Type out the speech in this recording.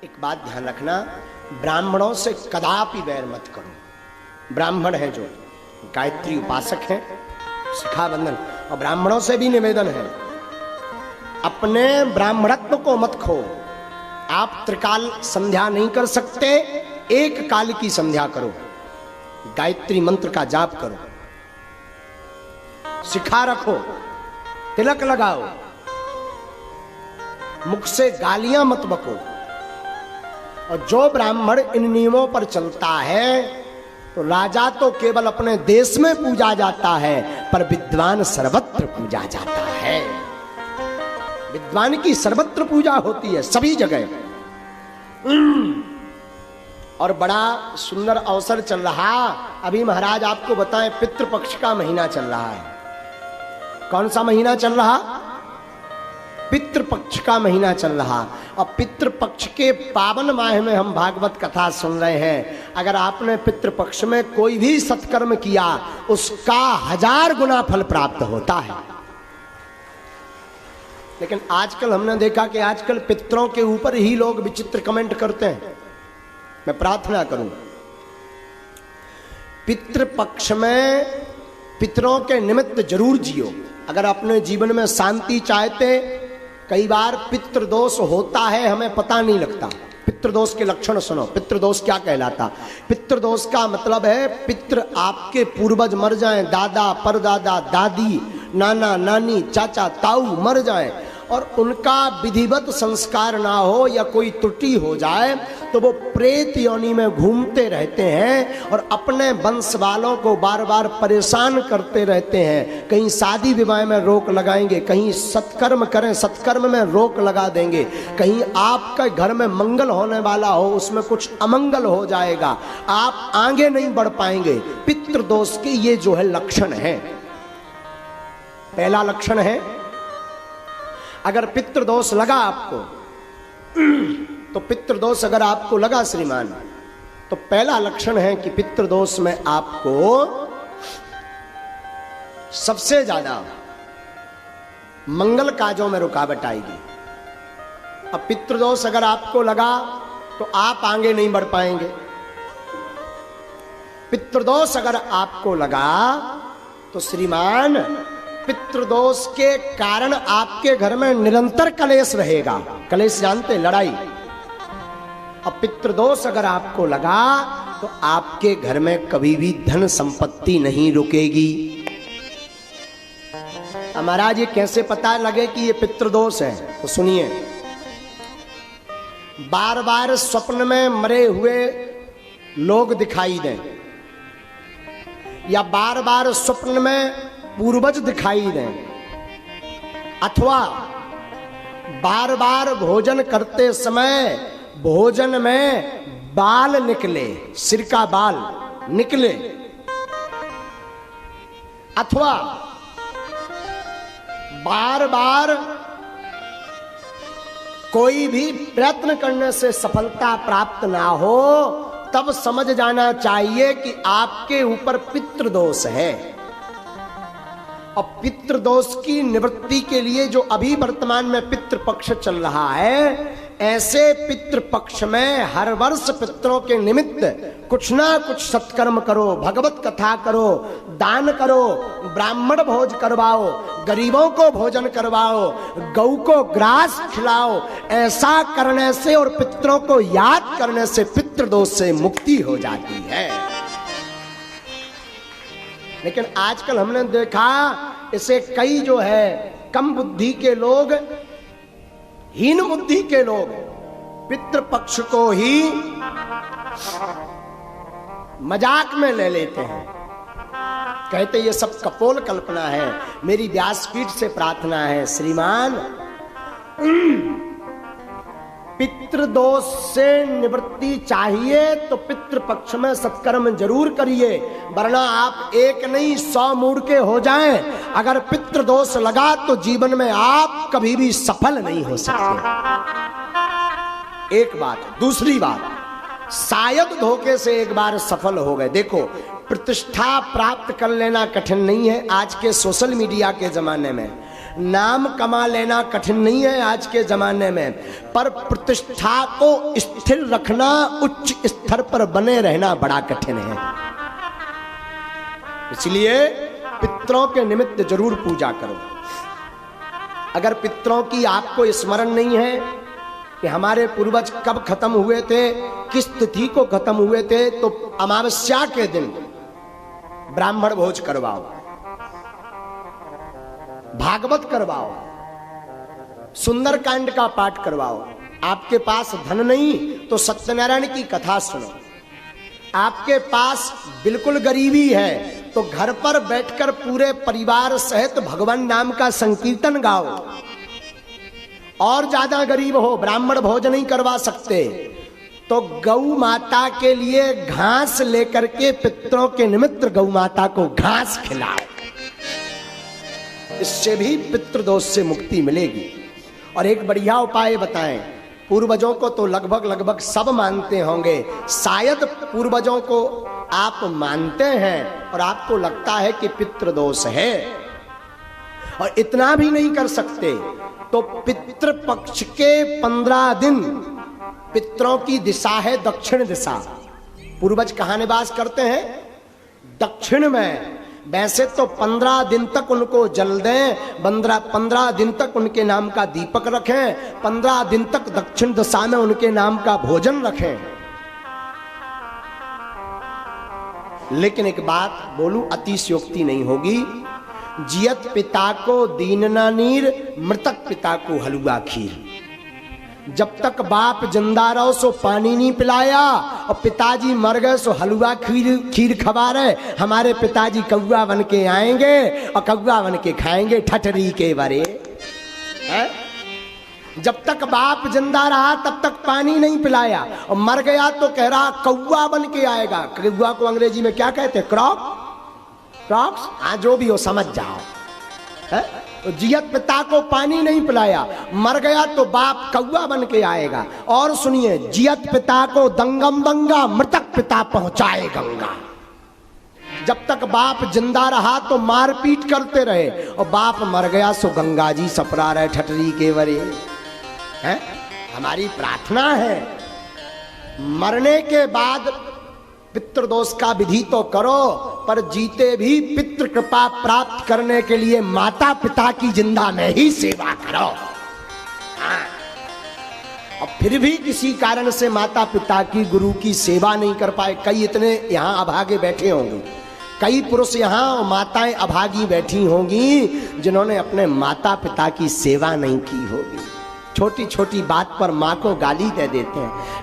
एक बात ध्यान रखना, ब्राह्मणों से कदापि वैर मत करो। ब्राह्मण है जो गायत्री उपासक हैं, शिखाबंधन, और ब्राह्मणों से भी निवेदन है अपने ब्राह्मणत्व को मत खो। आप त्रिकाल संध्या नहीं कर सकते, एक काल की संध्या करो, गायत्री मंत्र का जाप करो, शिखा रखो, तिलक लगाओ, मुख से गालियां मत बको। और जो ब्राह्मण इन नियमों पर चलता है तो राजा तो केवल अपने देश में पूजा जाता है, पर विद्वान सर्वत्र पूजा जाता है। विद्वान की सर्वत्र पूजा होती है, सभी जगह। और बड़ा सुंदर अवसर चल रहा, अभी महाराज आपको बताएं, पितृपक्ष का महीना चल रहा है। कौन सा महीना चल रहा? पितृपक्ष का महीना चल रहा। और पितृपक्ष के पावन माह में हम भागवत कथा सुन रहे हैं। अगर आपने पितृपक्ष में कोई भी सत्कर्म किया, उसका 1000 गुना फल प्राप्त होता है। लेकिन आजकल हमने देखा कि आजकल पितरों के ऊपर ही लोग विचित्र कमेंट करते हैं। मैं प्रार्थना करूं, पितृपक्ष में पितरों के निमित्त जरूर जियो। अगर अपने जीवन में शांति चाहते, कई बार पितृदोष होता है, हमें पता नहीं लगता। पितृदोष के लक्षण सुनो। पितृदोष क्या कहलाता? पितृदोष का मतलब है पितृ आपके पूर्वज मर जाएं, दादा, परदादा, दादी, नाना, नानी, चाचा, ताऊ मर जाएं और उनका विधिवत संस्कार ना हो या कोई त्रुटि हो जाए तो वो प्रेत योनि में घूमते रहते हैं और अपने वंश वालों को बार बार परेशान करते रहते हैं। कहीं शादी विवाह में रोक लगाएंगे, कहीं सत्कर्म करें, सत्कर्म में रोक लगा देंगे, कहीं आपके घर में मंगल होने वाला हो, उसमें कुछ अमंगल हो जाएगा, आप आगे नहीं बढ़ पाएंगे। पितृदोष के ये जो है लक्षण है। पहला लक्षण है, अगर पितृदोष लगा आपको, तो पितृदोष अगर आपको लगा श्रीमान, तो पहला लक्षण है कि पितृदोष में आपको सबसे ज्यादा मंगल काजों में रुकावट आएगी। अब पितृदोष अगर आपको लगा तो आप आगे नहीं बढ़ पाएंगे। पितृदोष अगर आपको लगा तो श्रीमान पितृदोष के कारण आपके घर में निरंतर कलेश रहेगा। कलेश जानते, लड़ाई। अब पितृदोष अगर आपको लगा तो आपके घर में कभी भी धन संपत्ति नहीं रुकेगी। महाराज ये कैसे पता लगे कि ये पितृदोष है? तो सुनिए, बार बार स्वप्न में मरे हुए लोग दिखाई दें, या बार बार स्वप्न में पूर्वज दिखाई दें, अथवा बार बार भोजन करते समय भोजन में बाल निकले, सिर का बाल निकले, अथवा बार बार कोई भी प्रयत्न करने से सफलता प्राप्त ना हो, तब समझ जाना चाहिए कि आपके ऊपर पितृदोष है। और पितृदोष की निवृत्ति के लिए जो अभी वर्तमान में पितृपक्ष चल रहा है, ऐसे पितृपक्ष में हर वर्ष पितरों के निमित्त कुछ ना कुछ सत्कर्म करो, भगवत कथा करो, दान करो, ब्राह्मण भोज करवाओ, गरीबों को भोजन करवाओ, गौ को ग्रास खिलाओ। ऐसा करने से और पितरों को याद करने से पितृदोष से मुक्ति हो जाती है। लेकिन आजकल हमने देखा, इसे कई जो है कम बुद्धि के लोग, हीन बुद्धि के लोग पितृपक्ष को ही मजाक में ले लेते हैं। कहते ये सब कपोल कल्पना है। मेरी व्यासपीठ से प्रार्थना है श्रीमान, पितृदोष से निवृत्ति चाहिए तो पितृपक्ष में सत्कर्म जरूर करिए, वरना आप एक नहीं 100 मूड के हो जाएं। अगर पितृदोष लगा तो जीवन में आप कभी भी सफल नहीं हो सकते। एक बात। दूसरी बात, शायद धोखे से एक बार सफल हो गए। देखो, प्रतिष्ठा प्राप्त कर लेना कठिन नहीं है आज के सोशल मीडिया के जमाने में। नाम कमा लेना कठिन नहीं है आज के जमाने में, पर प्रतिष्ठा को स्थिर रखना, उच्च स्तर पर बने रहना बड़ा कठिन है। इसलिए पितरों के निमित्त जरूर पूजा करो। अगर पितरों की आपको स्मरण नहीं है कि हमारे पूर्वज कब खत्म हुए थे, किस तिथि को खत्म हुए थे, तो अमावस्या के दिन ब्राह्मण भोज करवाओ, भागवत करवाओ, सुंदरकांड का पाठ करवाओ। आपके पास धन नहीं तो सत्यनारायण की कथा सुनो। आपके पास बिल्कुल गरीबी है तो घर पर बैठकर पूरे परिवार सहित भगवान नाम का संकीर्तन गाओ। और ज्यादा गरीब हो, ब्राह्मण भोज नहीं करवा सकते, तो गौ माता के लिए घास लेकर के पितरों के निमित्त गौ माता को घास खिलाओ। इससे भी पितृदोष से मुक्ति मिलेगी। और एक बढ़िया उपाय बताएं, पूर्वजों को तो लगभग सब मानते होंगे, शायद पूर्वजों को आप मानते हैं और आपको लगता है कि पितृदोष है और इतना भी नहीं कर सकते, तो पितृपक्ष के 15 दिन पितरों की दिशा है दक्षिण दिशा। पूर्वज कहाँ निवास करते हैं? दक्षिण में। वैसे तो 15 दिन तक उनको जल दें, 15 दिन तक उनके नाम का दीपक रखें, 15 दिन तक दक्षिण दिशा में उनके नाम का भोजन रखें। लेकिन एक बात बोलूं, अतिशयोक्ति नहीं होगी। जियत पिता को दीनना नीर, मृतक पिता को हलवा खीर। जब तक बाप जिंदा रहो सो पानी नहीं पिलाया, और पिताजी मर गए सो हलवा खीर खवा रहे। हमारे पिताजी कौवा बन के आएंगे और कौवा बन के खाएंगे ठठरी के बरे। जब तक बाप जिंदा रहा तब तक पानी नहीं पिलाया, और मर गया तो कह रहा कौवा बन के आएगा। कौवा को अंग्रेजी में क्या कहते हैं? क्रॉक्स। हाँ, जो भी हो समझ जाओ। है? तो जियत पिता को पानी नहीं पिलाया, मर गया तो बाप कौवा बन के आएगा। और सुनिए, जियत पिता को दंगम दंगा, मृतक पिता पहुंचाए गंगा। जब तक बाप जिंदा रहा तो मारपीट करते रहे, और बाप मर गया सो गंगा जी सपरा रहे ठठरी के वरे। है? हमारी प्रार्थना है मरने के बाद पितृदोष का विधि तो करो, पर जीते भी पितृ कृपा प्राप्त करने के लिए माता पिता की जिंदा में ही सेवा करो। हाँ। और फिर भी किसी कारण से माता पिता की, गुरु की सेवा नहीं कर पाए, कई इतने यहाँ अभागे बैठे होंगे, कई पुरुष यहाँ माताएं अभागी बैठी होंगी जिन्होंने अपने माता पिता की सेवा नहीं की होगी। छोटी छोटी बात पर माँ को गाली दे देते हैं।